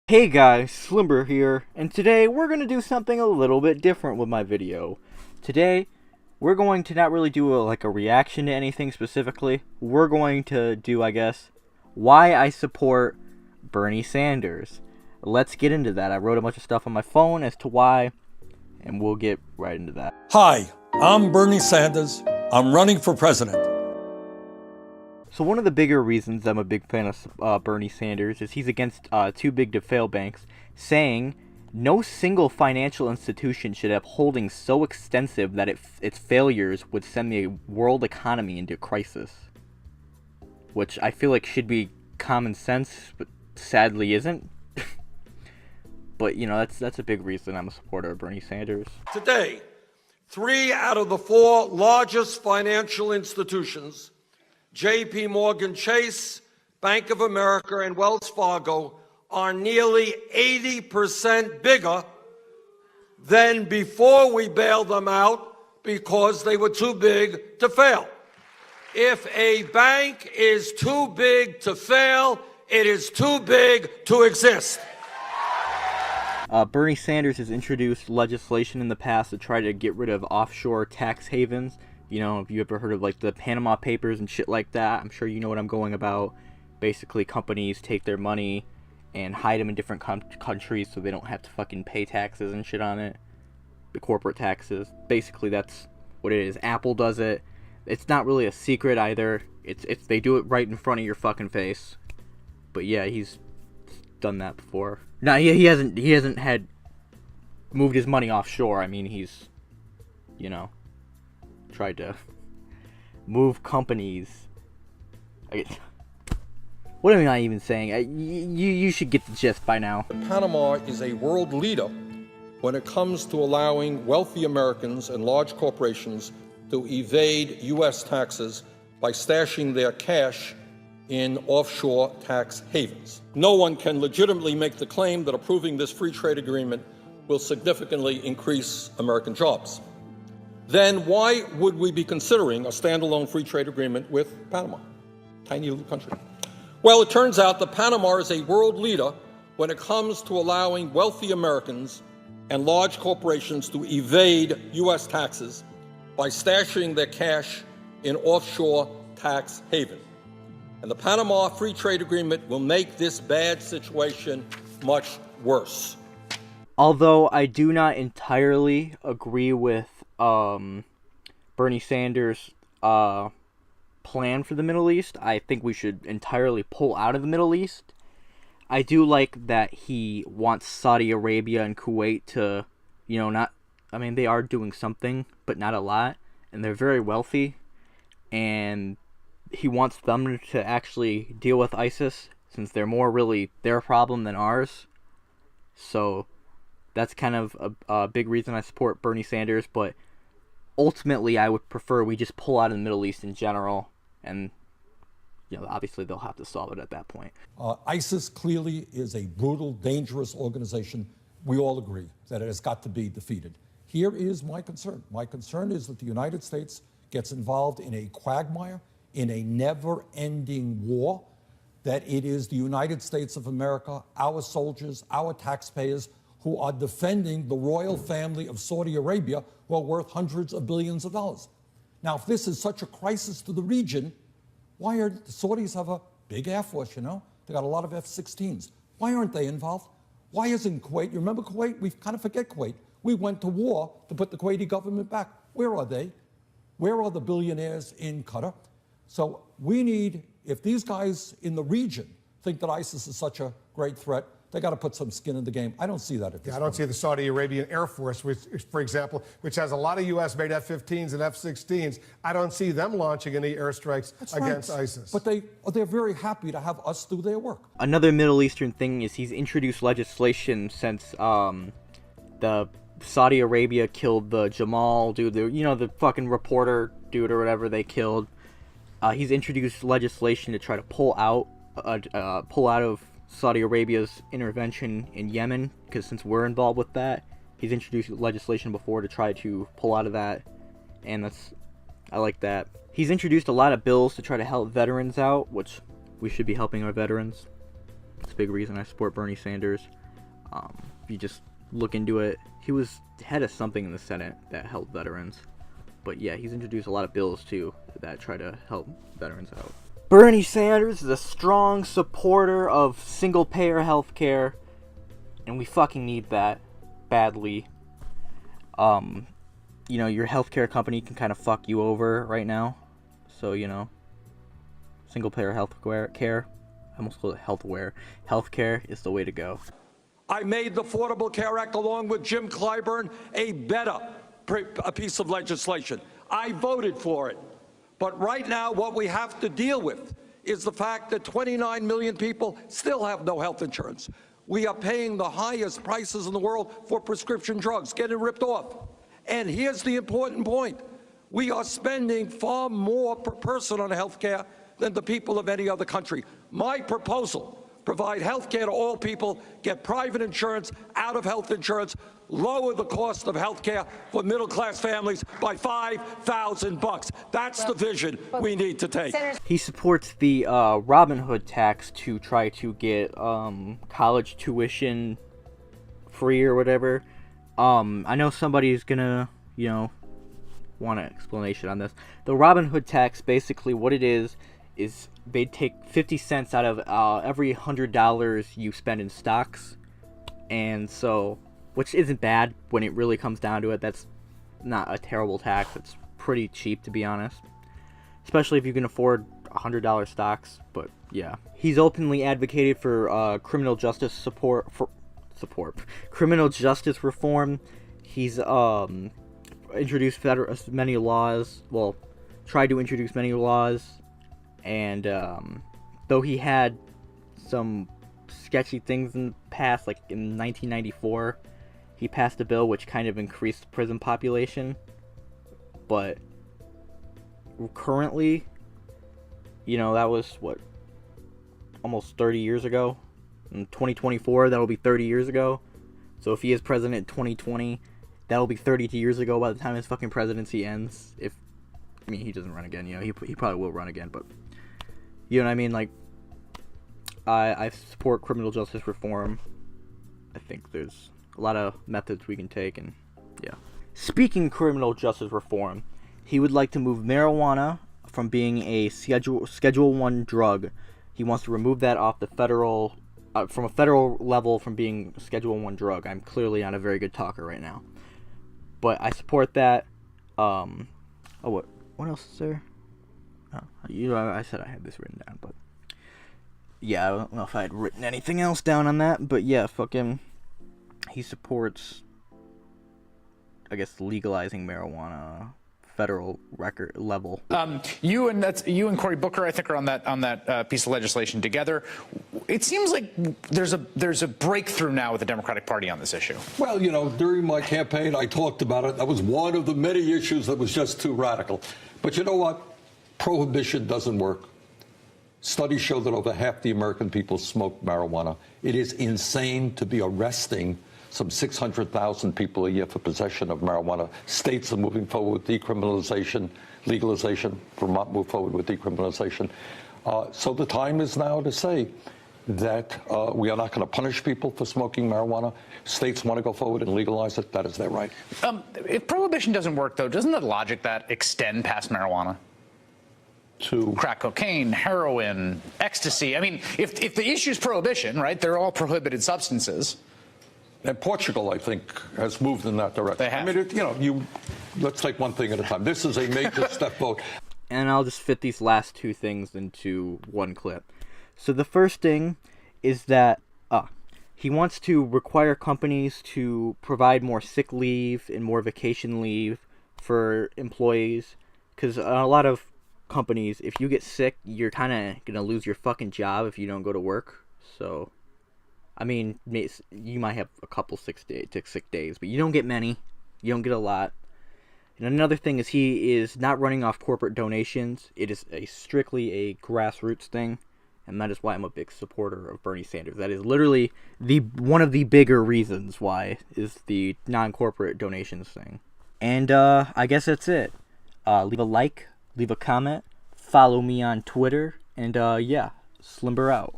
Hey guys, Slimber here, and today we're going to do something a little bit different with my video. Today, we're going to not really do a reaction to anything specifically. We're going to do, I guess, why I support Bernie Sanders. Let's get into that. I wrote a bunch of stuff on my phone as to why, and we'll get right into that. Hi, I'm Bernie Sanders. I'm running for president. So one of the bigger reasons I'm a big fan of Bernie Sanders is he's against too big to fail banks, saying no single financial institution should have holdings so extensive that its failures would send the world economy into crisis. Which I feel like should be common sense, but sadly isn't. But, you know, that's a big reason I'm a supporter of Bernie Sanders. Today, 3 out of the 4 largest financial institutions, J.P. Morgan Chase, Bank of America, and Wells Fargo, are nearly 80% bigger than before we bailed them out because they were too big to fail. If a bank is too big to fail, it is too big to exist. Bernie Sanders has introduced legislation in the past to try to get rid of offshore tax havens. You know, if you ever heard of like the Panama Papers and shit like that, I'm sure you know what I'm going about. Basically, companies take their money and hide them in different countries so they don't have to fucking pay taxes and shit on it. The corporate taxes. Basically, that's what it is. Apple does it. It's not really a secret either. It's they do it right in front of your fucking face. But yeah, he's done that before. No, he hasn't had moved his money offshore. I mean, he's, you know, tried to move companies. What am I even saying? You should get the gist by now. Panama is a world leader when it comes to allowing wealthy Americans and large corporations to evade U.S. taxes by stashing their cash in offshore tax havens. No one can legitimately make the claim that approving this free trade agreement will significantly increase American jobs. Then why would we be considering a standalone free trade agreement with Panama? Tiny little country. Well, it turns out that Panama is a world leader when it comes to allowing wealthy Americans and large corporations to evade U.S. taxes by stashing their cash in offshore tax haven. And the Panama Free Trade Agreement will make this bad situation much worse. Although I do not entirely agree with Bernie Sanders' plan for the Middle East. I think we should entirely pull out of the Middle East. I do like that he wants Saudi Arabia and Kuwait to, you know, not... I mean, they are doing something, but not a lot. And they're very wealthy. And he wants them to actually deal with ISIS, since they're more really their problem than ours. So that's kind of a big reason I support Bernie Sanders, but ultimately I would prefer we just pull out of the Middle East in general, and, you know, obviously they'll have to solve it at that point. ISIS clearly is a brutal, dangerous organization. We all agree that it has got to be defeated. Here is my concern. My concern is that the United States gets involved in a quagmire, in a never-ending war, that it is the United States of America, our soldiers, our taxpayers, who are defending the royal family of Saudi Arabia, who are worth hundreds of billions of dollars. Now, if this is such a crisis to the region, why are the Saudis have a big Air Force, you know? They got a lot of F-16s. Why aren't they involved? Why isn't Kuwait? You remember Kuwait? We kind of forget Kuwait. We went to war to put the Kuwaiti government back. Where are they? Where are the billionaires in Qatar? So we need, if these guys in the region think that ISIS is such a great threat, they got to put some skin in the game. I don't see that at this point. I don't see the Saudi Arabian Air Force, which, for example, which has a lot of U.S.-made F-15s and F-16s. I don't see them launching any airstrikes against ISIS. But they're very happy to have us do their work. Another Middle Eastern thing is he's introduced legislation since the Saudi Arabia killed the Jamal dude, the fucking reporter dude or whatever they killed. He's introduced legislation to try to pull out of Saudi Arabia's intervention in Yemen, because since we're involved with that, he's introduced legislation before to try to pull out of that, and I like that. He's introduced a lot of bills to try to help veterans out, which we should be helping our veterans. It's a big reason I support Bernie Sanders. If you just look into it, he was head of something in the Senate that helped veterans. But yeah, he's introduced a lot of bills too that try to help veterans out. Bernie Sanders is a strong supporter of single-payer healthcare, and we fucking need that badly. You know, your healthcare company can kind of fuck you over right now. So, you know, single-payer healthcare, I almost call it healthcare is the way to go. I made the Affordable Care Act, along with Jim Clyburn, a better piece of legislation. I voted for it. But right now, what we have to deal with is the fact that 29 million people still have no health insurance. We are paying the highest prices in the world for prescription drugs, getting ripped off. And here's the important point. We are spending far more per person on health care than the people of any other country. My proposal: provide health care to all people, get private insurance out of health insurance, lower the cost of health care for middle-class families by $5,000. That's the vision we need to take. He supports the Robin Hood tax to try to get college tuition free or whatever. I know somebody's gonna, you know, want an explanation on this. The Robin Hood tax, basically what it is they take 50 cents out of every $100 you spend in stocks. And so, which isn't bad when it really comes down to it. That's not a terrible tax. It's pretty cheap, to be honest. Especially if you can afford $100 stocks. But yeah, he's openly advocated for criminal justice criminal justice reform. He's introduced many laws. Well, tried to introduce many laws. And though he had some sketchy things in the past, like in 1994, he passed a bill which kind of increased the prison population. But currently, you know, that was, what, almost 30 years ago? In 2024, that'll be 30 years ago. So if he is president in 2020, that'll be 32 years ago by the time his fucking presidency ends. I mean, he doesn't run again, you know, he probably will run again, but you know what I mean? Like, I support criminal justice reform. I think there's a lot of methods we can take, and yeah. Speaking criminal justice reform, he would like to move marijuana from being a Schedule 1 drug. He wants to remove that off the federal, from a federal level, from being a Schedule 1 drug. I'm clearly not a very good talker right now, but I support that. What else is there? Oh, you know, I said I had this written down, but yeah, I don't know if I had written anything else down on that, but yeah, fucking, he supports, I guess, legalizing marijuana federal record level. You and Cory Booker, I think, are on that piece of legislation together. It seems like there's a breakthrough now with the Democratic Party on this issue. Well, you know, during my campaign, I talked about it. That was one of the many issues that was just too radical. But you know what? Prohibition doesn't work. Studies show that over half the American people smoke marijuana. It is insane to be arresting some 600,000 people a year for possession of marijuana. States are moving forward with decriminalization, legalization. Vermont moved forward with decriminalization. So the time is now to say that we are not going to punish people for smoking marijuana. States want to go forward and legalize it. That is their right. If prohibition doesn't work, though, doesn't the logic that extend past marijuana? To crack cocaine, heroin, ecstasy. I mean, if the issue is prohibition, right, they're all prohibited substances. And Portugal, I think, has moved in that direction. They have. I mean, let's take one thing at a time. This is a major step forward. And I'll just fit these last two things into one clip. So the first thing is that he wants to require companies to provide more sick leave and more vacation leave for employees. Because a lot of companies, if you get sick, you're kind of going to lose your fucking job if you don't go to work. So, I mean, you might have a couple sick days, but you don't get many. You don't get a lot. And another thing is he is not running off corporate donations. It is strictly a grassroots thing. And that is why I'm a big supporter of Bernie Sanders. That is literally one of the bigger reasons why is the non-corporate donations thing. And I guess that's it. Leave a like, leave a comment, follow me on Twitter, and yeah, Slimber out.